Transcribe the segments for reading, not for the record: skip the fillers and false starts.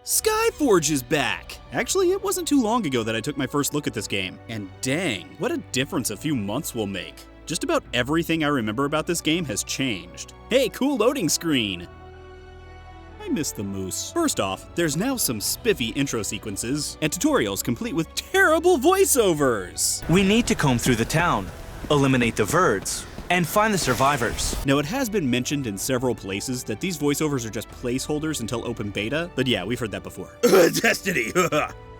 Skyforge is back! Actually, it wasn't too long ago that I took my first look at this game, and dang, what a difference a few months will make. Just about everything I remember about this game has changed. Hey, cool loading screen! I miss the moose. First off, there's now some spiffy intro sequences, and tutorials complete with terrible voiceovers! We need to comb through the town, eliminate the Verds, and find the survivors. Now, it has been mentioned in several places that these voiceovers are just placeholders until open beta, but yeah, we've heard that before. Destiny!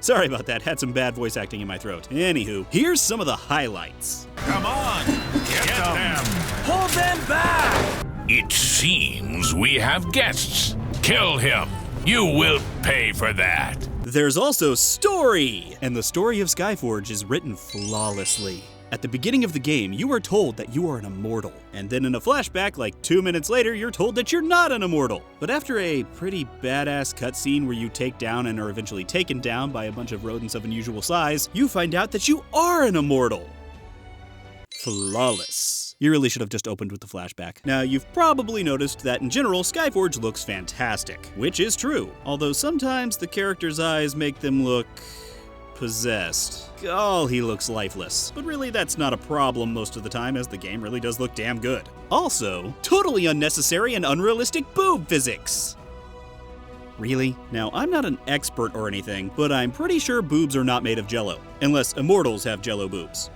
Sorry about that, had some bad voice acting in my throat. Anywho, here's some of the highlights. Come on, get them! Hold them back! It seems we have guests. Kill him. You will pay for that. There's also story! And the story of Skyforge is written flawlessly. At the beginning of the game, you are told that you are an immortal, and then in a flashback like 2 minutes later, you're told that you're not an immortal. But after a pretty badass cutscene where you take down and are eventually taken down by a bunch of rodents of unusual size, you find out that you are an immortal. Flawless. You really should have just opened with the flashback. Now, you've probably noticed that in general, Skyforge looks fantastic, which is true, although sometimes the character's eyes make them look possessed. Oh, he looks lifeless. But really, that's not a problem most of the time, as the game really does look damn good. Also, totally unnecessary and unrealistic boob physics. Really? Now, I'm not an expert or anything, but I'm pretty sure boobs are not made of jello, unless immortals have jello boobs.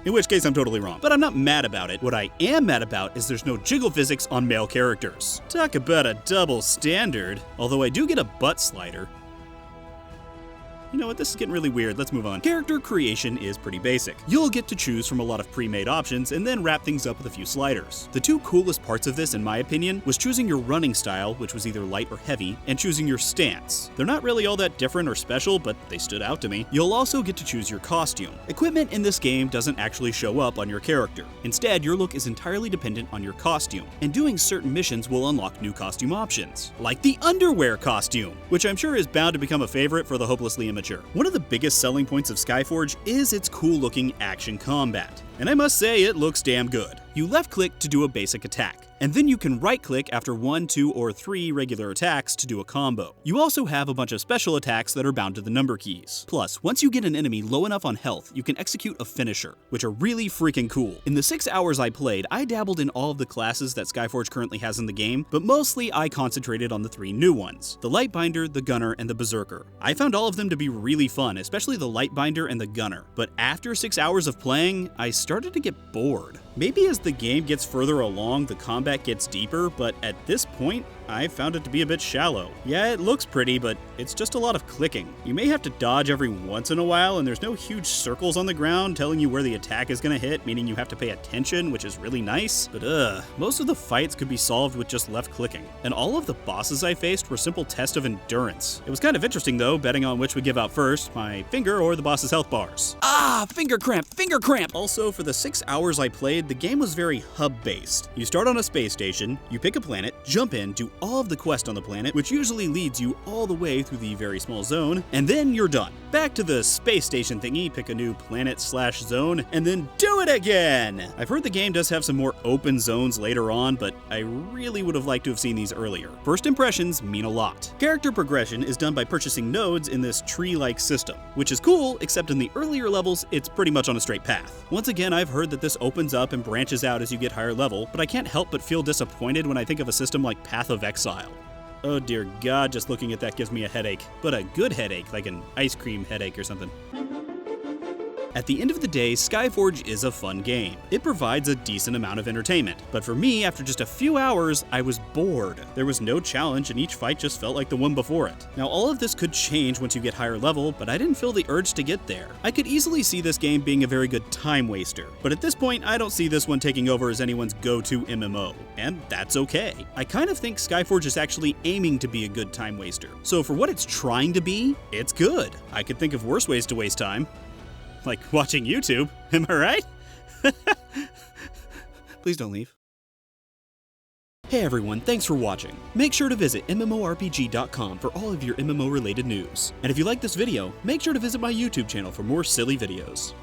In which case, I'm totally wrong. But I'm not mad about it. What I am mad about is there's no jiggle physics on male characters. Talk about a double standard. Although I do get a butt slider. You know what, this is getting really weird, let's move on. Character creation is pretty basic. You'll get to choose from a lot of pre-made options and then wrap things up with a few sliders. The two coolest parts of this, in my opinion, was choosing your running style, which was either light or heavy, and choosing your stance. They're not really all that different or special, but they stood out to me. You'll also get to choose your costume. Equipment in this game doesn't actually show up on your character. Instead, your look is entirely dependent on your costume, and doing certain missions will unlock new costume options, like the underwear costume, which I'm sure is bound to become a favorite for the hopelessly immature. One of the biggest selling points of Skyforge is its cool-looking action combat, and I must say it looks damn good. You left-click to do a basic attack, and then you can right-click after 1, 2, or 3 regular attacks to do a combo. You also have a bunch of special attacks that are bound to the number keys. Plus, once you get an enemy low enough on health, you can execute a finisher, which are really freaking cool. In the 6 hours I played, I dabbled in all of the classes that Skyforge currently has in the game, but mostly I concentrated on the 3 new ones: the Lightbinder, the Gunner, and the Berserker. I found all of them to be really fun, especially the Lightbinder and the Gunner. But after 6 hours of playing, I started to get bored. Maybe as the game gets further along, the combat gets deeper, but at this point, I found it to be a bit shallow. Yeah, it looks pretty, but it's just a lot of clicking. You may have to dodge every once in a while, and there's no huge circles on the ground telling you where the attack is gonna hit, meaning you have to pay attention, which is really nice. But most of the fights could be solved with just left clicking. And all of the bosses I faced were simple tests of endurance. It was kind of interesting though, betting on which would give out first, my finger or the boss's health bars. Ah, finger cramp, finger cramp! Also, for the 6 hours I played, the game was very hub-based. You start on a space station, you pick a planet, jump in, do all of the quest on the planet, which usually leads you all the way through the very small zone, and then you're done. Back to the space station thingy, pick a new planet/zone, and then do it again! I've heard the game does have some more open zones later on, but I really would have liked to have seen these earlier. First impressions mean a lot. Character progression is done by purchasing nodes in this tree-like system, which is cool, except in the earlier levels, it's pretty much on a straight path. Once again, I've heard that this opens up and branches out as you get higher level, but I can't help but feel disappointed when I think of a system like Path of Exile. Oh dear God, just looking at that gives me a headache. But a good headache, like an ice cream headache or something. At the end of the day, Skyforge is a fun game. It provides a decent amount of entertainment. But for me, after just a few hours, I was bored. There was no challenge and each fight just felt like the one before it. Now, all of this could change once you get higher level, but I didn't feel the urge to get there. I could easily see this game being a very good time waster, but at this point, I don't see this one taking over as anyone's go-to MMO. And that's okay. I kind of think Skyforge is actually aiming to be a good time waster. So for what it's trying to be, it's good. I could think of worse ways to waste time. Like watching YouTube, am I right? Please don't leave. Hey everyone, thanks for watching. Make sure to visit MMORPG.com for all of your MMO related news. And if you like this video, make sure to visit my YouTube channel for more silly videos.